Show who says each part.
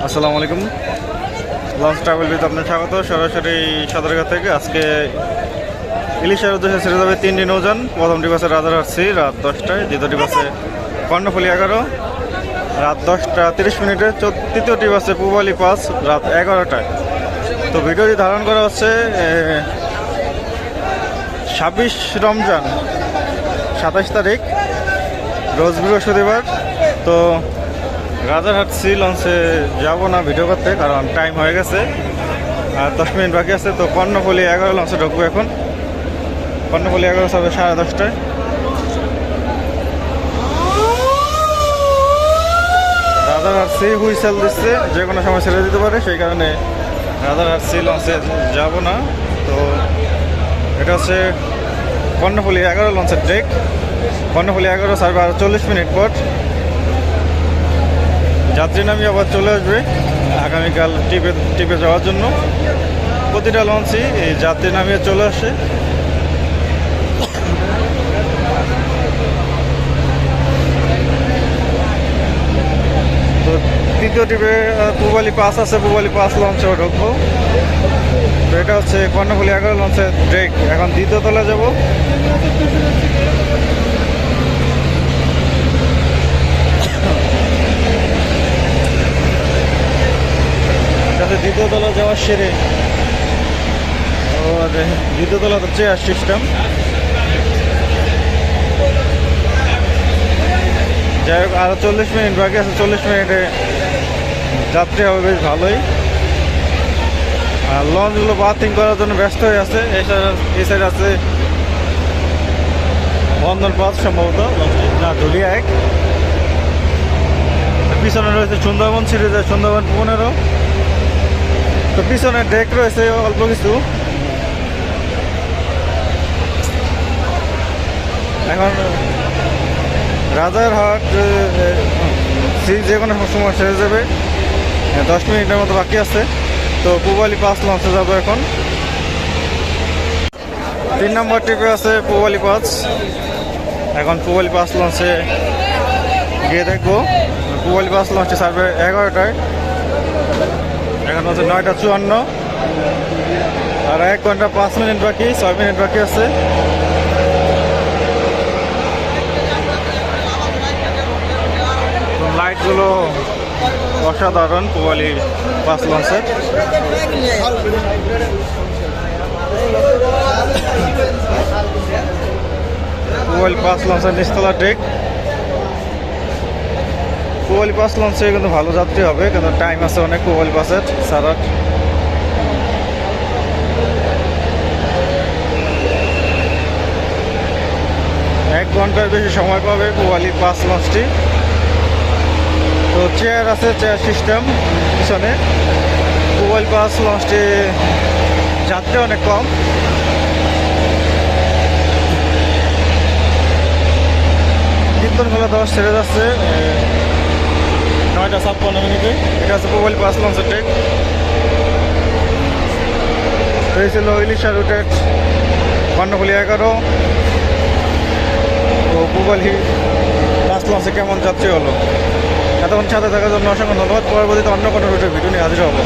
Speaker 1: আসসালামু আলাইকুম। Launch travel বিথ আপনার স্বাগত। সরাসরি সদরঘাট থেকে আজকে ইলিশের উদ্দেশ্যে ছেড়ে যাবে 3টি নৌযান। প্রথমটি বাসে রাজারহাট সি রাত 10টায়, দ্বিতীয়টি বাসে কর্ণফুলী 11 রাত 10টা 30 মিনিটে, তৃতীয়টি বাসে পূবালী 5 রাত 11টায়। তো ভিডিওটি ধারণ করা হচ্ছে 26 রমজান 27 তারিখ রোজ বৃহস্পতিবার। তো রাজারহাট সি লঞ্চে যাবো না ভিডিও করতে, কারণ টাইম হয়ে গেছে আর 10 মিনিট বাকি আছে। তো কর্ণফুলী 11 লঞ্চে ঢুকবো এখন। কর্ণফুলী 11 হবে 10:30টায়। রাজারহাট সি হুইসেল দিচ্ছে, যে কোনো সময় ছেড়ে দিতে পারে, সেই কারণে রাজারহাট সি লঞ্চে যাবো না। তো এটা হচ্ছে কর্ণফুলী 11 লঞ্চের ডেক। কর্ণফুলী 11 ছাড়বে আরও 40 মিনিট পর। যাত্রী নামিয়ে আবার চলে আসবে আগামীকাল টিপে যাওয়ার জন্য। প্রতিটা লঞ্চই এই যাত্রী নামিয়ে চলে আসে। তো তৃতীয় টিপে পূবালী 5 আছে, পূবালী 5 লঞ্চেও ঢুকবো। তো এটা হচ্ছে কর্ণফুলী 11 লঞ্চের ড্রেক। এখন দ্বিতীয় তলায় যাবো। দ্বিতীয় তলা যাওয়ার সেরে দ্বিতীয় তলা তো চেয়ার সিস্টেম। যাই হোক, আরো 40 মিনিট বাকি আছে। 40 মিনিটে যাত্রী হবে বেশ ভালোই। আর লঞ্চগুলো বাথিং করার জন্য ব্যস্ত হয়ে আছে। এই সাইড আছে বন্ধন 5 সম্ভবত, না ধুলিয়া 1। পিছনে রয়েছে সুন্দরবন সিরিজের সুন্দরবন 15। তো পিছনে ডেক রয়েছে অল্প কিছু। এখন রাজারহাট সি যে কোনো সময় ছেড়ে যাবে, 10 মিনিটের মতো বাকি আছে। তো পূবালী 5 লঞ্চে যাবো এখন। 3 নম্বর ট্রিপে আছে পূবালী 5। এখন পূবালী 5 লঞ্চে গিয়ে দেখবো। পূবালী 5 লঞ্চে ছাড়বে 11টায়। এখন হচ্ছে 9:54 আর 1 ঘন্টা 5 মিনিট বাকি, 6 মিনিট বাকি আছে। লাইটগুলো অসাধারণ পূবালী 5 লঞ্চের। পূবালী 5 লঞ্চের নিচতলা ডেক। পূবালী 5 লঞ্চে কিন্তু ভালো যাত্রী হবে, কিন্তু টাইম আছে অনেক পূবালী 5-এর ছাড়ার। এক ঘন্টার বেশি সময় পাবে পূবালী 5 লঞ্চটি। তো চেয়ার আছে, চেয়ার সিস্টেম পিছনে। পূবালী 5 লঞ্চটি যাত্রী অনেক কম। কীর্তনখোলা 10 ছেড়ে যাচ্ছে 9:56 মিনিটে। এটা হচ্ছে পূবালী 5 লঞ্চের ডেক। এই ছিল ইলিশা রুটের কর্ণফুলী 11। তো পূবালী 5 লঞ্চে কেমন যাত্রী হলো, এতক্ষণ সাথে থাকার জন্য অসংখ্য ধন্যবাদ। পরবর্তীতে অন্য কোনো রুটের ভিডিও নিয়ে হাজির হবো।